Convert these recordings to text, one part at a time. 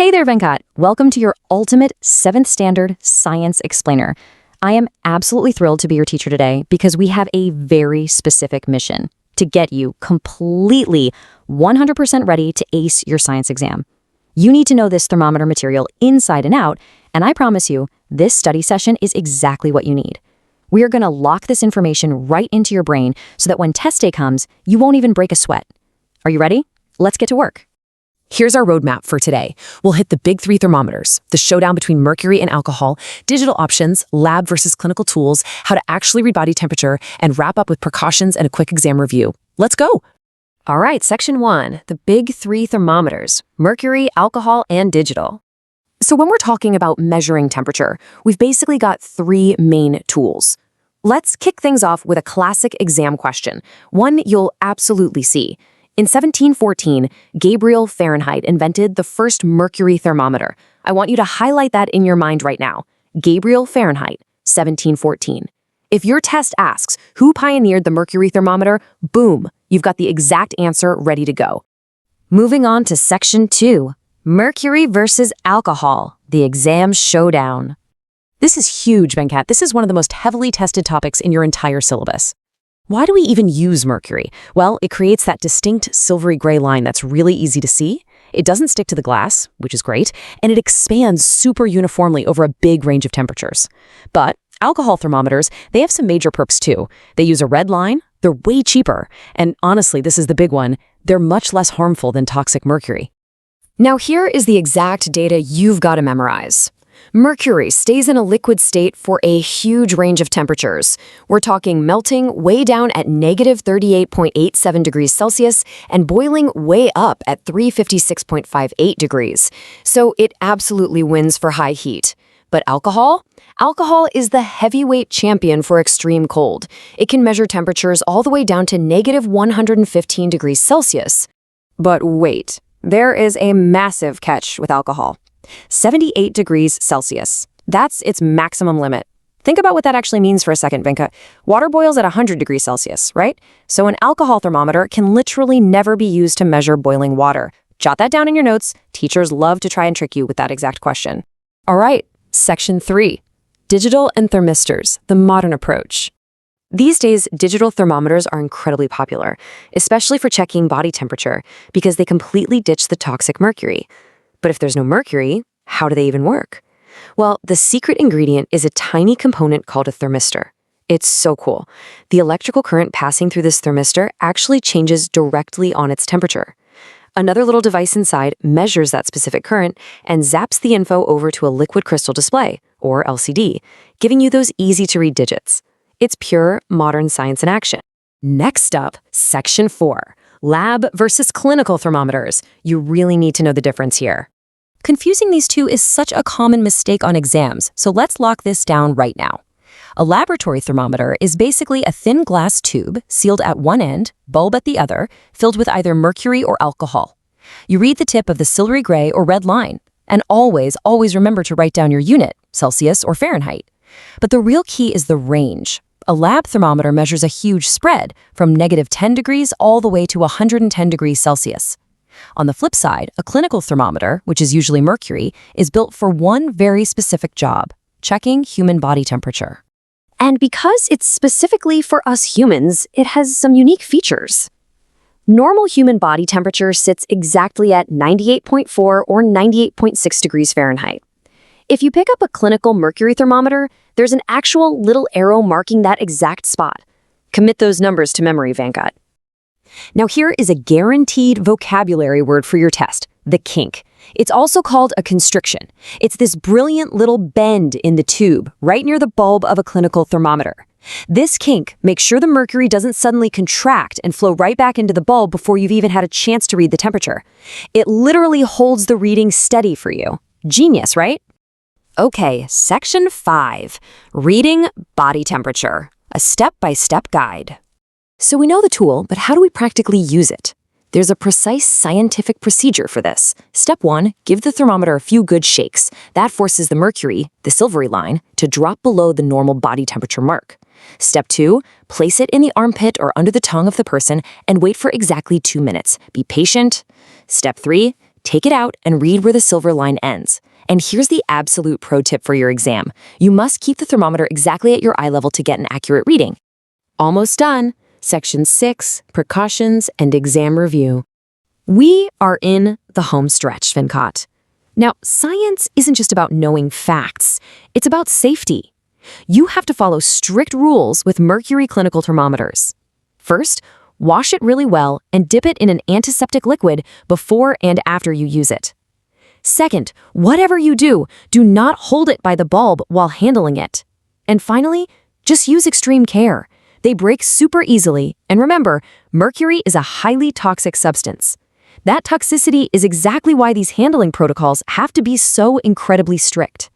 Hey there, Venkat. Welcome to your ultimate 7th standard science explainer. I am absolutely thrilled to be your teacher today because we have a very specific mission to get you completely 100% ready to ace your science exam. You need to know this thermometer material inside and out, and I promise you, this study session is exactly what you need. We are going to lock this information right into your brain so that when test day comes, you won't even break a sweat. Are you ready? Let's get to work. Here's our roadmap for today. We'll hit the big 3 thermometers, the showdown between mercury and alcohol, digital options, lab versus clinical tools, how to actually read body temperature, and wrap up with precautions and a quick exam review. Let's go! All right, section 1, the big 3 thermometers, mercury, alcohol, and digital. So when we're talking about measuring temperature, we've basically got 3 main tools. Let's kick things off with a classic exam question, one you'll absolutely see. In 1714, Gabriel Fahrenheit invented the first mercury thermometer. I want you to highlight that in your mind right now. Gabriel Fahrenheit, 1714. If your test asks who pioneered the mercury thermometer, boom, you've got the exact answer ready to go. Moving on to section 2, mercury versus alcohol, the exam showdown. This is huge, Venkat. This is one of the most heavily tested topics in your entire syllabus. Why do we even use mercury? Well, it creates that distinct silvery gray line that's really easy to see. It doesn't stick to the glass, which is great, and it expands super uniformly over a big range of temperatures. But alcohol thermometers, they have some major perks too. They use a red line, they're way cheaper, and honestly, this is the big one, they're much less harmful than toxic mercury. Now here is the exact data you've got to memorize. Mercury stays in a liquid state for a huge range of temperatures. We're talking melting way down at negative 38.87 degrees Celsius and boiling way up at 356.58 degrees. So it absolutely wins for high heat. But alcohol? Alcohol is the heavyweight champion for extreme cold. It can measure temperatures all the way down to negative 115 degrees Celsius. But wait, there is a massive catch with alcohol. 78 degrees Celsius. That's its maximum limit. Think about what that actually means for a second, Vinka. Water boils at 100 degrees Celsius, right? So an alcohol thermometer can literally never be used to measure boiling water. Jot that down in your notes. Teachers love to try and trick you with that exact question. All right, section 3. Digital and thermistors, the modern approach. These days, digital thermometers are incredibly popular, especially for checking body temperature, because they completely ditch the toxic mercury. But if there's no mercury, how do they even work? Well, the secret ingredient is a tiny component called a thermistor. It's so cool. The electrical current passing through this thermistor actually changes directly on its temperature. Another little device inside measures that specific current and zaps the info over to a liquid crystal display, or LCD, giving you those easy-to-read digits. It's pure modern science in action. Next up, section 4. Lab versus clinical thermometers. You really need to know the difference here. Confusing these two is such a common mistake on exams, so let's lock this down right now. A laboratory thermometer is basically a thin glass tube sealed at one end, bulb at the other, filled with either mercury or alcohol. You read the tip of the silvery gray or red line, and always remember to write down your unit, Celsius or Fahrenheit. But the real key is the range. A lab thermometer measures a huge spread from negative 10 degrees all the way to 110 degrees Celsius. On the flip side, a clinical thermometer, which is usually mercury, is built for one very specific job, checking human body temperature. And because it's specifically for us humans, it has some unique features. Normal human body temperature sits exactly at 98.4 or 98.6 degrees Fahrenheit. If you pick up a clinical mercury thermometer, there's an actual little arrow marking that exact spot. Commit those numbers to memory, Venkat. Now here is a guaranteed vocabulary word for your test, the kink. It's also called a constriction. It's this brilliant little bend in the tube, right near the bulb of a clinical thermometer. This kink makes sure the mercury doesn't suddenly contract and flow right back into the bulb before you've even had a chance to read the temperature. It literally holds the reading steady for you. Genius, right? Okay, section 5, reading body temperature, a step-by-step guide. So we know the tool, but how do we practically use it? There's a precise scientific procedure for this. Step 1, give the thermometer a few good shakes. That forces the mercury, the silvery line, to drop below the normal body temperature mark. Step 2, place it in the armpit or under the tongue of the person and wait for exactly 2 minutes. Be patient. Step 3, Take it out and read where the silver line ends. And here's the absolute pro tip for your exam. You must keep the thermometer exactly at your eye level to get an accurate reading. Almost done. Section 6, Precautions and Exam Review. We are in the home stretch, Vincott. Now, science isn't just about knowing facts. It's about safety. You have to follow strict rules with mercury clinical thermometers. First, wash it really well and dip it in an antiseptic liquid before and after you use it. Second, whatever you do, do not hold it by the bulb while handling it. And finally, just use extreme care. They break super easily, and remember, mercury is a highly toxic substance. That toxicity is exactly why these handling protocols have to be so incredibly strict.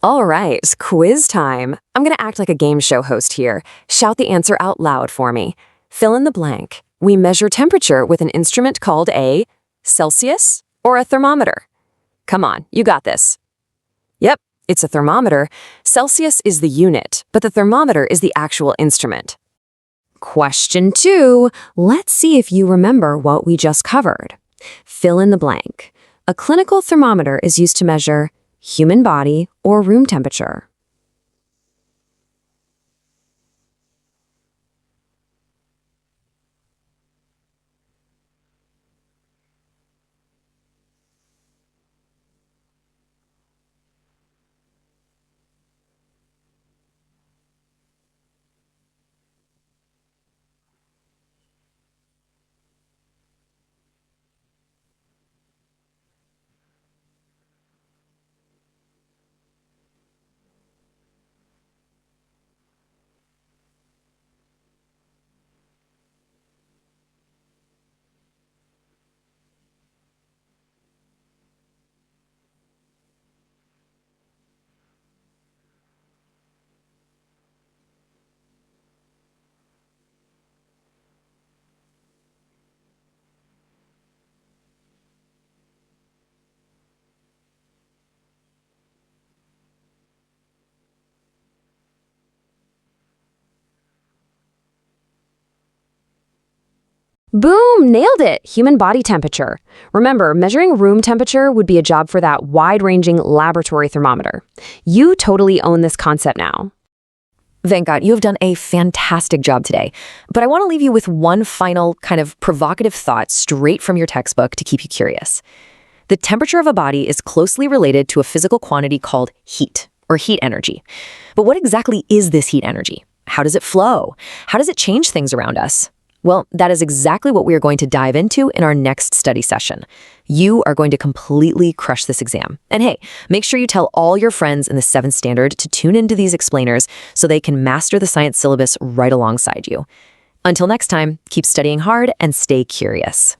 All right, quiz time. I'm going to act like a game show host here. Shout the answer out loud for me. Fill in the blank. We measure temperature with an instrument called a Celsius or a thermometer. Come on, you got this. Yep, it's a thermometer. Celsius is the unit, but the thermometer is the actual instrument. Question 2. Let's see if you remember what we just covered. Fill in the blank. A clinical thermometer is used to measure human body or room temperature. Boom! Nailed it! Human body temperature. Remember, measuring room temperature would be a job for that wide-ranging laboratory thermometer. You totally own this concept now. Venkat, you have done a fantastic job today, but I want to leave you with one final kind of provocative thought straight from your textbook to keep you curious. The temperature of a body is closely related to a physical quantity called heat, or heat energy. But what exactly is this heat energy? How does it flow? How does it change things around us? Well, that is exactly what we are going to dive into in our next study session. You are going to completely crush this exam. And hey, make sure you tell all your friends in the 7th standard to tune into these explainers so they can master the science syllabus right alongside you. Until next time, keep studying hard and stay curious.